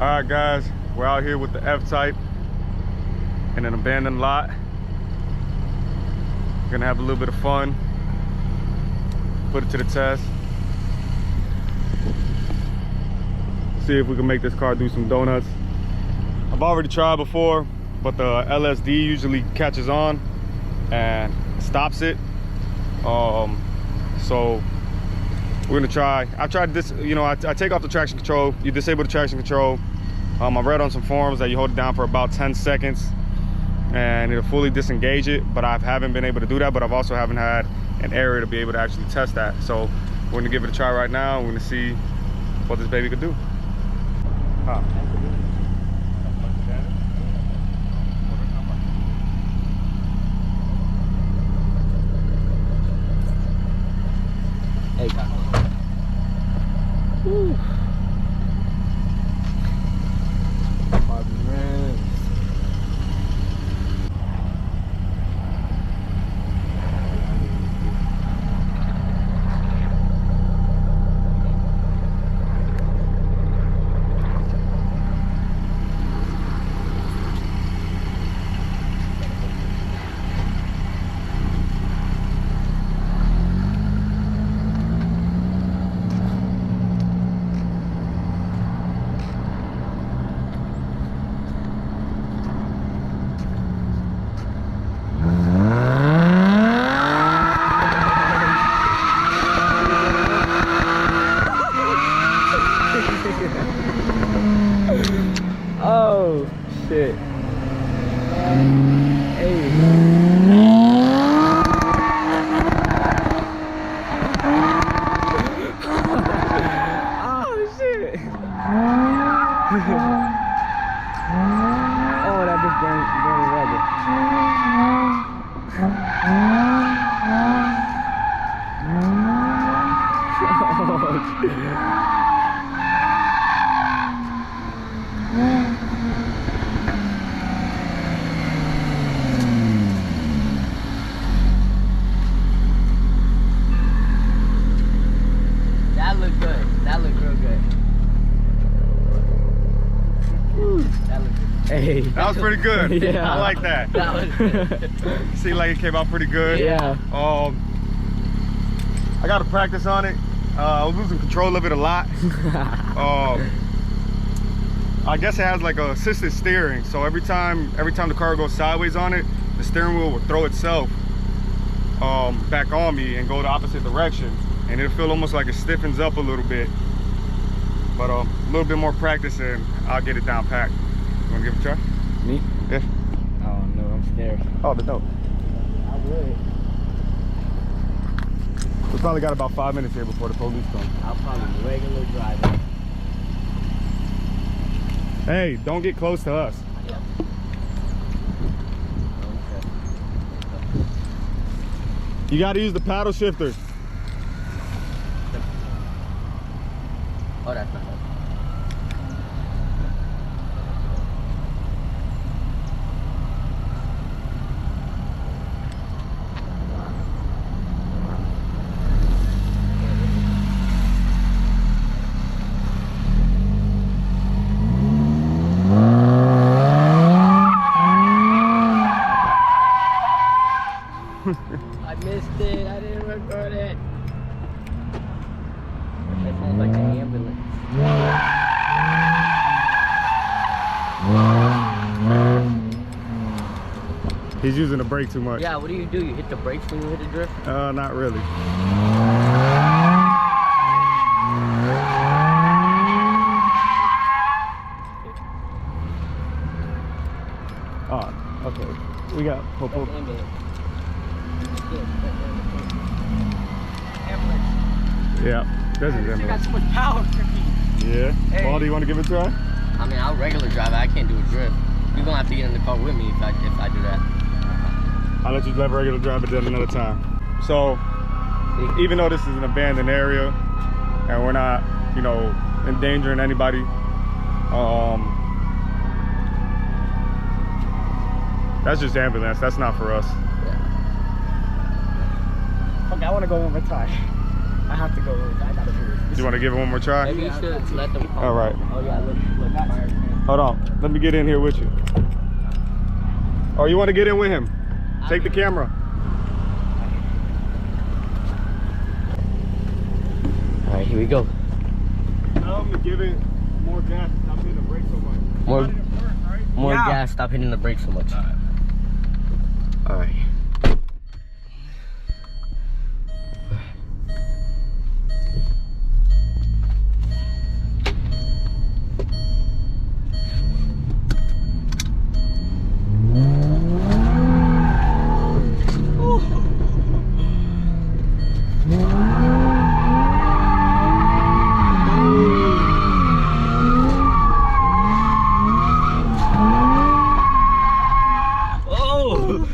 Alright guys, we're out here with the F-Type in an abandoned lot. We're gonna have a little bit of fun, put it to the test. See if we can make this car do some donuts. I've already tried before, but the LSD usually catches on and stops it. So we're gonna try. I've tried this, you know, I take off the traction control, you disable the traction control. I read on some forums that you hold it down for about 10 seconds and it'll fully disengage it, but I haven't been able to do that, but I've also haven't had an area to be able to actually test that. So we're gonna give it a try right now. We're gonna see what this baby could do. Hey, Woo. Oh shit. Hey. Oh shit. Oh, that just burning rubber. That looked good. That looked real good. That looked good. Hey. That was pretty good. Yeah. I like that. That was good. See, like it came out pretty good. Yeah. I got to practice on it. I was losing control of it a lot. I guess it has like a assisted steering, so every time the car goes sideways on it, the steering wheel will throw itself back on me and go the opposite direction, and it'll feel almost like it stiffens up a little bit. But a little bit more practice and I'll get it down packed. You wanna give it a try? Me? Yeah. Oh no, I'm scared. Oh, the dope. I would. We probably got about 5 minutes here before the police come. I'll probably regular driving. Hey, don't get close to us. Yeah. You got to use the paddle shifters. Oh, that's not it. I missed it. I didn't record it. That sounds like an ambulance. He's using the brake too much. Yeah, what do? You hit the brakes when you hit the drift? Not really. Oh, okay. We got That's ambulance. Yeah, this is You got ambulance. so much power for me. Yeah. Hey. Paul, do you want to give it a try? I mean, I'll regular drive. I can't do a drift. You're gonna have to get in the car with me if I do that. I'll let you drive regular drive it then another time. So, even though this is an abandoned area and we're not, you know, endangering anybody, that's just ambulance. That's not for us. Yeah. Okay, I want to go one more time. I have to go. I gotta do this. You want to give it one more try? Maybe you should let them come. All right. Oh yeah, look, fire. Hold on. Let me get in here with you. Oh, you want to get in with him? Take the camera. All right, here we go. Tell him to give it more gas. Stop hitting the brake so much. More Yeah. gas. Stop hitting the brake so much. All right. Oh!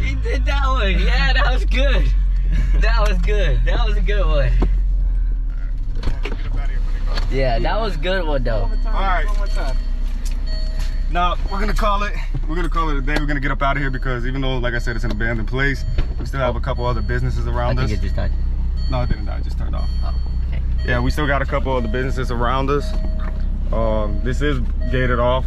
He did that one. Yeah, that was good. That was good. That was a good one. Yeah, that was a good one though. All right. One more time. Now we're gonna call it. We're gonna call it a day. We're gonna get up out of here because even though, like I said, it's an abandoned place, we still have a couple other businesses I around think us. it just died. No, it didn't die. It just turned off. Oh, okay. Yeah, we still got a couple other businesses around us. This is gated off.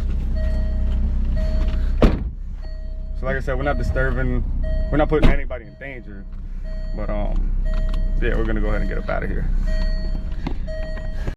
So like I said, we're not disturbing. We're not putting anybody in danger. But yeah, we're gonna go ahead and get up out of here.